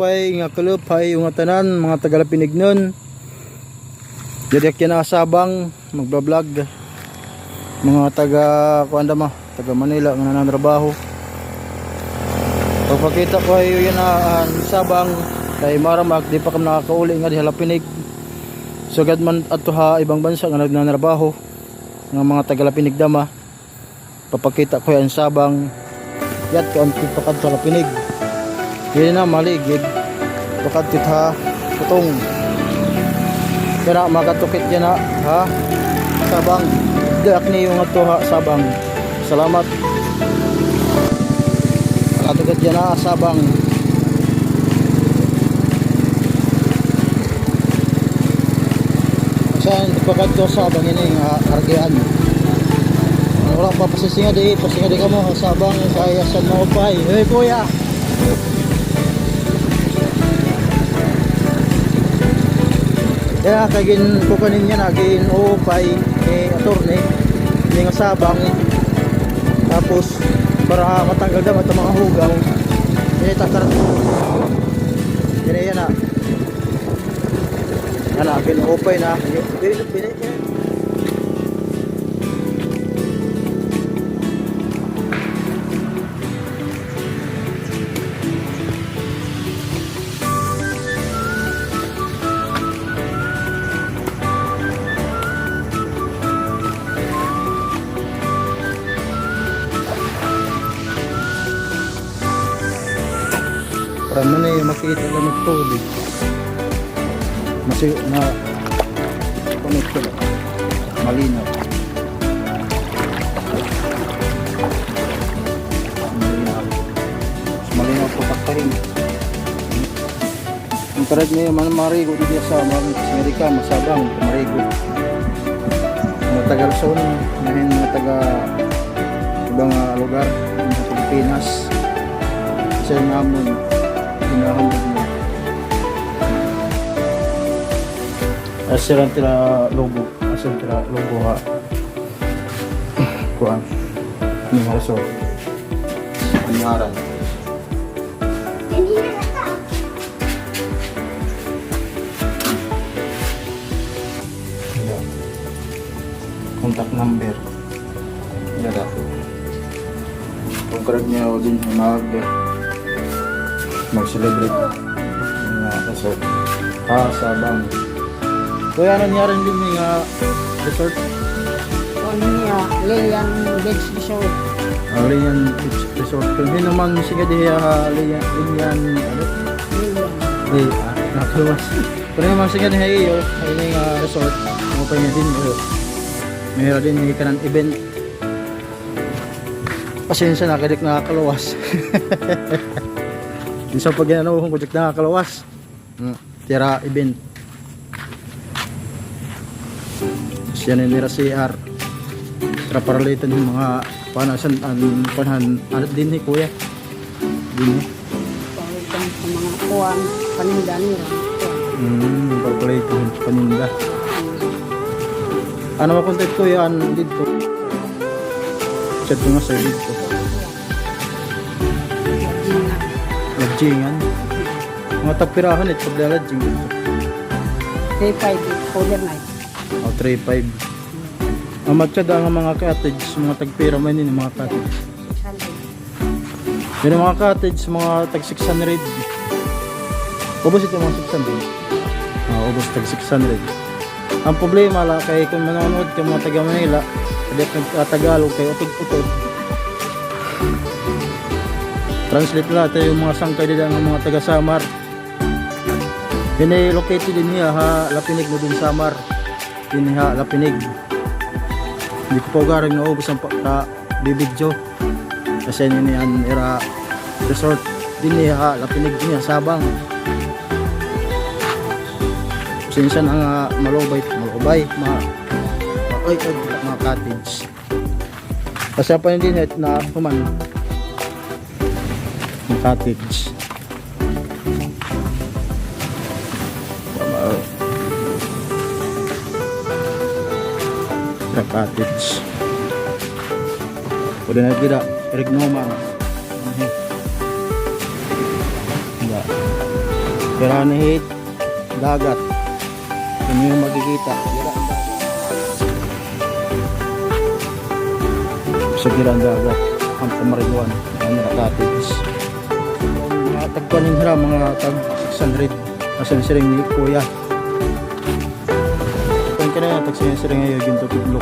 upay nga kalupay yung tanan mga tagalapinig nun. Jadi kinasabang magbablog mga taga kuanda ma taga Manila nga nananrabaho. Pagpakita ko ay yun na sabang kay maramag di pa kami nakakauli nga di halapinig. So gad man ato ha ibang bansa nga nagnanrabaho nga mga tagalapinig dama. Papakita ko yan sabang yat ko ang tipakad sa lapinig. Yun na maligid pakad kita putong kaya makatukit yan ha sabang diak ni yung ato ha sabang salamat makatukit yan ha sabang saan pakad to sabang ini nga argian wala pa pasinga di ka mo sabang kaya sa mga upay hey kuya kaya kagin ko kanin niya nagin upay attorney hindi nga sabang tapos para matanggal daw ito mga hugaw hindi tatarat hindi yan na yan na gin upay na pinit para mo na yung makita lang ng tubig masih na connect ko lang malinaw malinaw po taktahin ang tarad niya yung marigo dito sa Amerika masabang marigo mga taga Luzon mga taga ibang lugar mga Pilipinas sa namon hinahambog mo asiran tila logo ha kuan ni haso anyaran contact number ada konkret niya o din mag-celebrate mga resort sabang kuya ano niya rin din mga resort ano niya Leyan Beach Resort Leyan Beach Resort hindi naman siya diya Leyan ano nakaluwas pero naman siya diya iyo ay nga resort mo pa niya din mayroon din yung kanan event pasensya na kadik nakakaluwas isang pag yan kung kujik nakakalawas tira event siya nila CR tira paralitan yung mga panasan panahan din ni kuya din ni palitan sa mga kuwan paninda nila paralitan yung paninda ano makontent ko yan dito chat ko nga sa'yo dito lodgingan mga tapirahan ito paglalodging dito 3-5 color night 3-5 ang matsyada ang mga cottage mga tagpira man yun mga cottage yun ang mga cottage mga tag 600 ubos ito mga 600 ubos tag 600 ang problema la kay kung manonood ka mga taga Manila hindi nagtatagalog kay utod-utod translate natin yung mga sangkay dito ng mga taga Samar yun ay located din niya ha Lapinig mo din Samar yun ha Lapinig hindi ko po garing naubos ang bibidyo kasi yun yan era resort din niya ha Lapinig niya Sabang sinsan ang malubay mga cottage kasi pa din na human cottage cottage pwede na tidak Eric Noman enggak Piranhid, dagat. Ano yung makikita? Sa girang dagat, ang Camariguan, ang Nakatis. Mga tagpaning hira, mga tag 600, asan siring ni Kuya. Kung ka na, tag siring ngayon, ginto tiglok.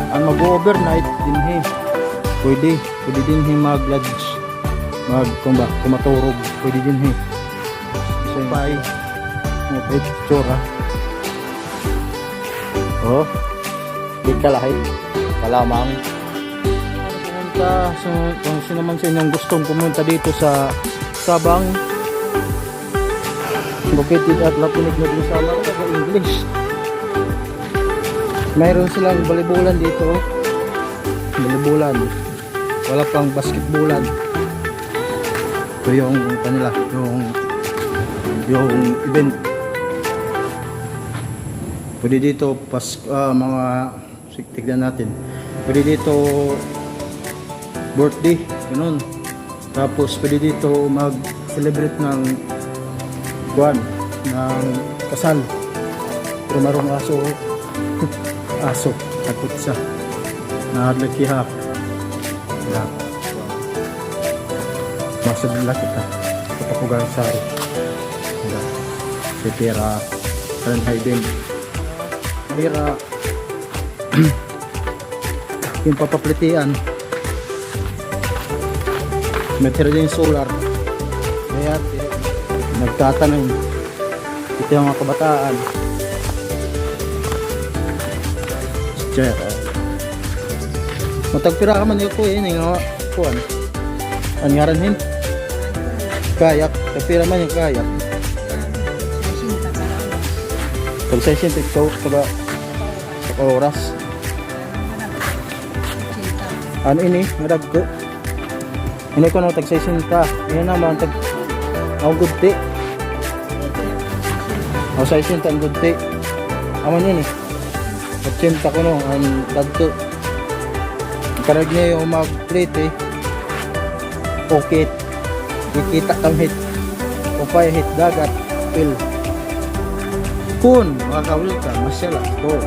Ang mag-overnight din pwede din mag-lodge, kumaturog, pwede din so bye may picture oh di kalahit kalamang pumunta kung sino man sa inyong gustong pumunta dito sa Sabang located at Lapinig na din sa English. Mayroon silang balibulan dito. Balibulan. Wala pang basketbulan. Ito yung kanila, yung event. Pwede dito mga tignan natin. Pwede dito birthday, ganun. Tapos pwede dito mag-celebrate ng buwan ng kasal. Pero marong aso takot siya nakadakihap yan masabila kita katapugang sari si Pera Karanhaydin Pera yung papaplitian metero din solar kaya nagtatanong ito yung mga kabataan chair. Matagpira ka man ko nga kuan. Ang ngaran hin? Kayak, tagpira man yung kayak. Pag session ito sa oras. Ano ini? Madag ko. Ini ko no tag session ta. Ini naman tag gudti. Ang session ta ang gudti. Aman ini. Cinta ko no, ang dadto. Karag niya yung mag-plate okay. Ikita kang hit. Upay hit dagat. Pil. Kun, makakawil ka, masyala. Ito.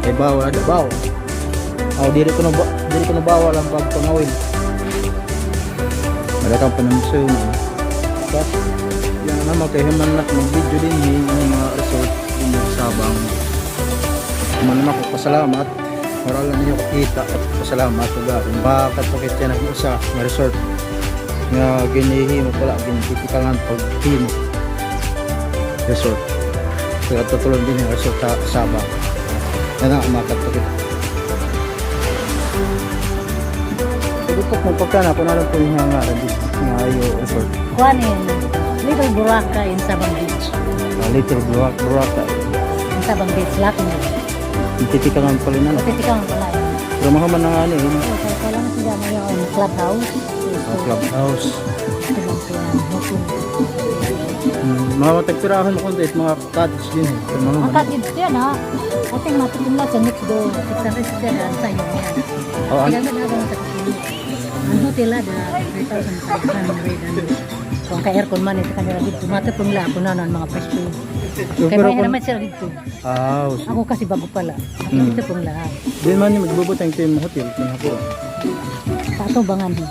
Ay bawal, ada bawal. Diri ko na bawal ang pagpangawil. Malakang panamsun. But, yan naman kay Himanak mag-video din yung mga resort yung Sabang. Naman ako pasalamat maralan ninyo kita at pasalamat ugarin bakit pakit yan ang isa nga resort nga ginihimo pala ginitikangan paghimo resort so tutulong din yung resort sa Sabang yan ang makatapit ito kung pagkana po nalang po yung hangaran nga yung resort Kuanin, Little Buraka in Sabang Beach. Little Buraka In Sabang Beach, Lapinig. Titikangan pala na. Titikangan pala. Pero mahaman na nga ano eh. Kailangan sila ngayon clubhouse. Clubhouse. Mamatagpirahan mo konti at mga cottage din eh. Ang cottage yan ha. Ating matitimla sa next door. Sa restaurant sa inyo yan. Kailangan na sa kusin. Ang hotel ada 3,500. Kung ka-aircon man ito kanila dito. Matapong la ako na mga presko. Kaya may naman sila dito. Ako kasi bago pala. Ito pong lahat. Di man yung magbubutang ito yung hotel. Patubangan din.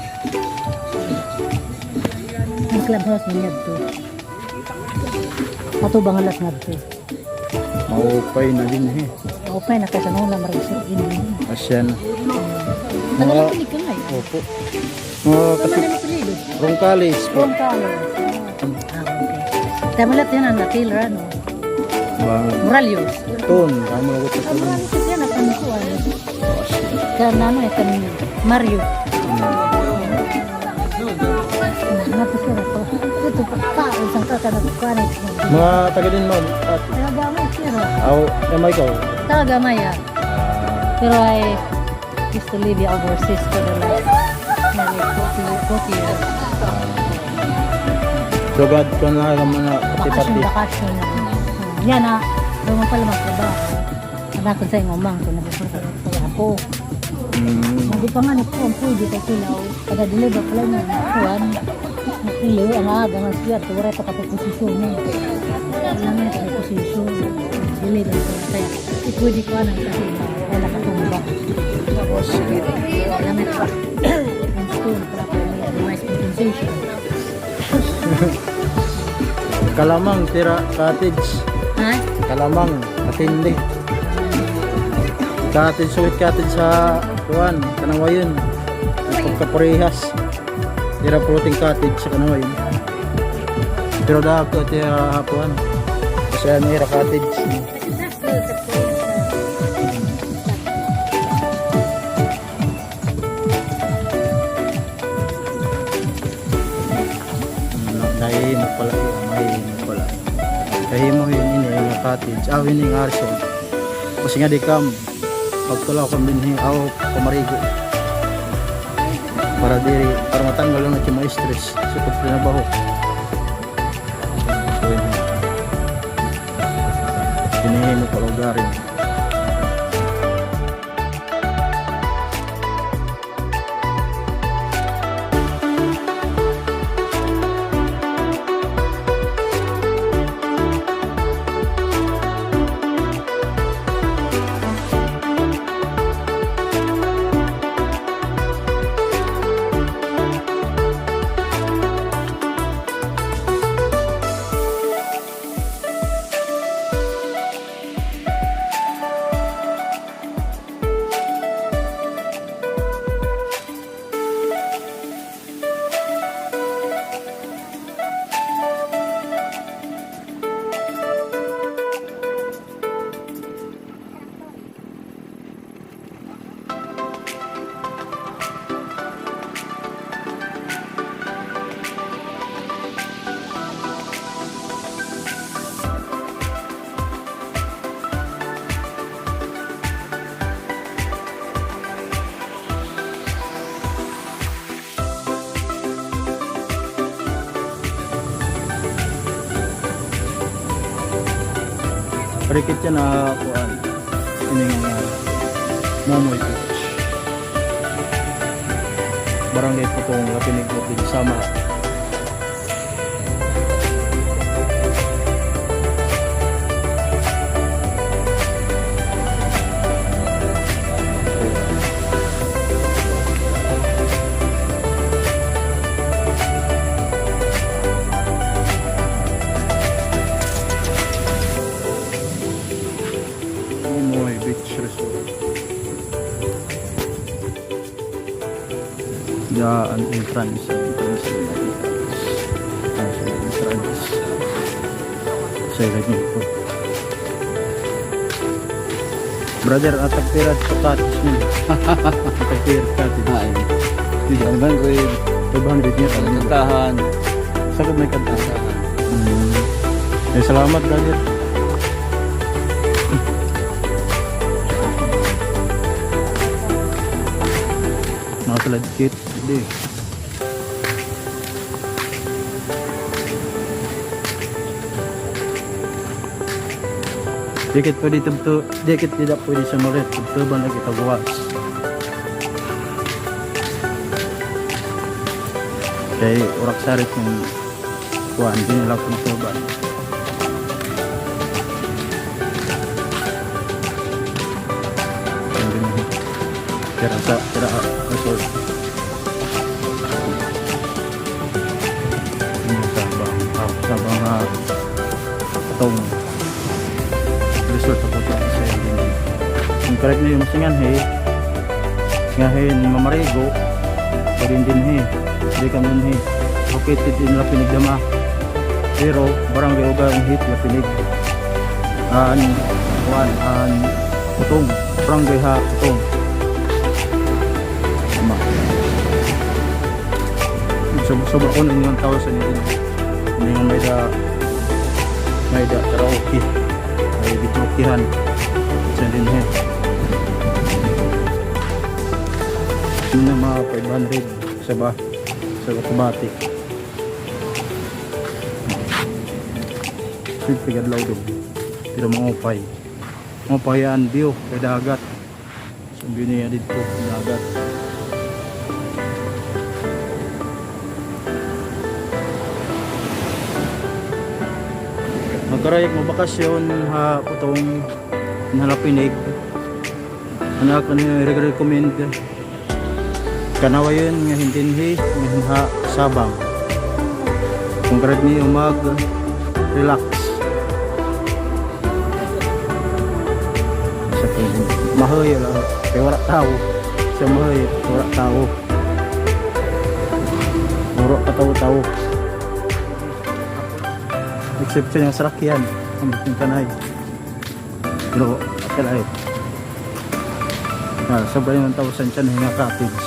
Ang clubhouse niya dito. Patubangan las nga dito. Maupay na din eh. Maupay na kasi nung namarasir ini. Asya na. Nagalapinig ka nga eh. Opo. Mga kasi Rongkalis. Rongkalis. Tama lahat yan ang natilra no. Moralios. Ton, kamu lagot sa tulong. Moralios yan ang kanukuan. Kan ano eh, kan Mario. Napisira ko. Ito pa, isang kakanakuan eh. Mga taga din mo? Tagamay sira. Gamay ko? Tagamay ah. Pero I used to live overseas for the last nearly 40 years. So God ko na mga pati-pati. Bakasyon na. Yan na, doon mo pala magtrabaho. Anak ko sa yung umang ko, nagpapagod ako. Hindi pa nga nagpo, ang pwede tayo sila. Kada deliver pala niya, kuhan. Ili, ang aga nga siya, tuwara pa kapaposisyon niya. Alam niya kapaposisyon. Ili, kaya pwede ko anang kasi wala katumba. Tapos, alam niya pa, yung school, para pa niya, device compensation. Kalamang tira cottage. Ha? Kalamang matindi. Cottage, sweet cottage sa kuan, Kanawayon. Pagkaparehas. Tira floating cottage sa Kanawayon. Pero dahil ko tira kuan. Kasi nira cottage. Nahihimok pala yun. Mahihimok pala. Kahimo yun ini yung cottage. Yun yung arso. Kasi nga di kam. Pagtulaw kang binhi. Pamarigo. Para diri. Para matanggal lang at yung mga stress. Sa pagpinabaho. So yun. Hinihimok pala ugarin. Parikit yan na kuan. Ini nga Momoy Beach. Barangay Putong Lapinig din sama. Momoy Beach Resort. An entrance. Saya lagi po. Brother, atak pirat sa cottage niya. Atak pirat cottage. Hindi, ano ba? 500 niya. Kantahan. Sakot may kantahan. Salamat, brother. Nakasalad kit. Hindi. Dikit pwede ito, dikit tidak pwede sa malit. Tuban lagi taguas. Kaya urak sarit yung kuhaan, hindi nila kung tuban. Kira resort. Ini sabang tong resort ako to sa ini. Ang correct na yung masingan ngahin Mamarigo din di kami located in Lapinig Dama, pero barangay Ugang hit Lapinig an Putong barangay ha Putong. Sobra ko ng 1,000 ini nga may da karaoke may bitlokihan sa din ini na mga 500 sa automatic sweet pigadlaw dog pero mga yan view kay dagat so view niya dito dagat karayag mo bakasyon ha putong nalapinig. Anak ko niyo i-recommend kanawa yun nga hindinhi nga sabang. Kung karayag niyo mag relax. Sa pinig. Mahoy lang. Kaya wala tao. Sa mahoy wala tao. Muro ka tao-tao. Exception yung sarakyan ang buking kanay pero akala ay sabay ng 1,000 siya na yung cottage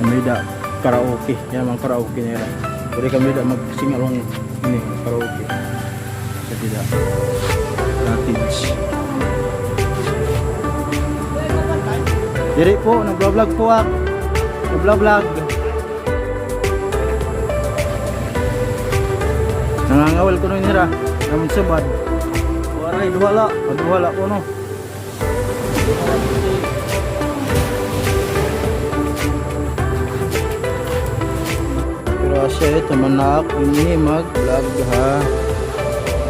kami da karaoke yan mga karaoke nila pwede kami da mag-sing along ini karaoke sa tida cottage diri po nag-vlog po ako nag-vlog nangangawal ko nun nila namin sabad waray duhala ko no pero siya ito manak ini mag vlog ha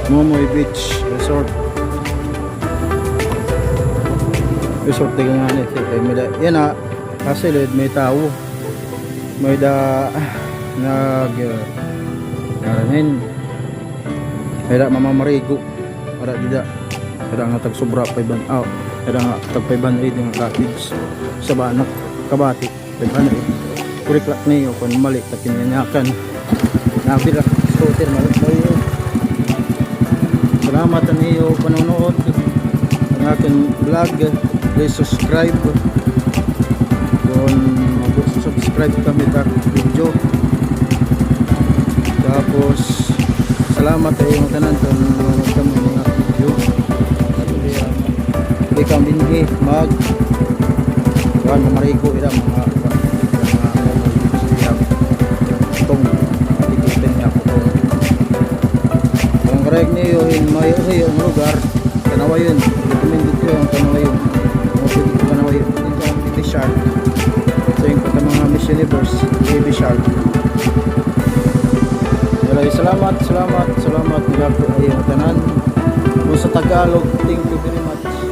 Momoy Beach Resort di nga yan na kasi may tao may da naranin ada mamamarigo ada tidak ada nga tag sobra 500 ada nga tag 500 yung cottage sa banak kabati 500 kuriklak niyo kung mali ta kinyanyakan nabira scooter mali tayo salamat niyo panonood ang aking vlog please subscribe kung mag-subscribe kami sa video tapos salamat sa iyong tanan kung nanonood kami ng mga video hindi kami mag mamarigo ila mga itong matikitin niya po kung kareg niyo yung lugar kanawa yun recommended ko yung kanawa yun kanawa yun dito ang baby shark so yung mga Miss Universe baby shark. Salamat nila po ay tanan. Kung sa Tagalog, thank you very much.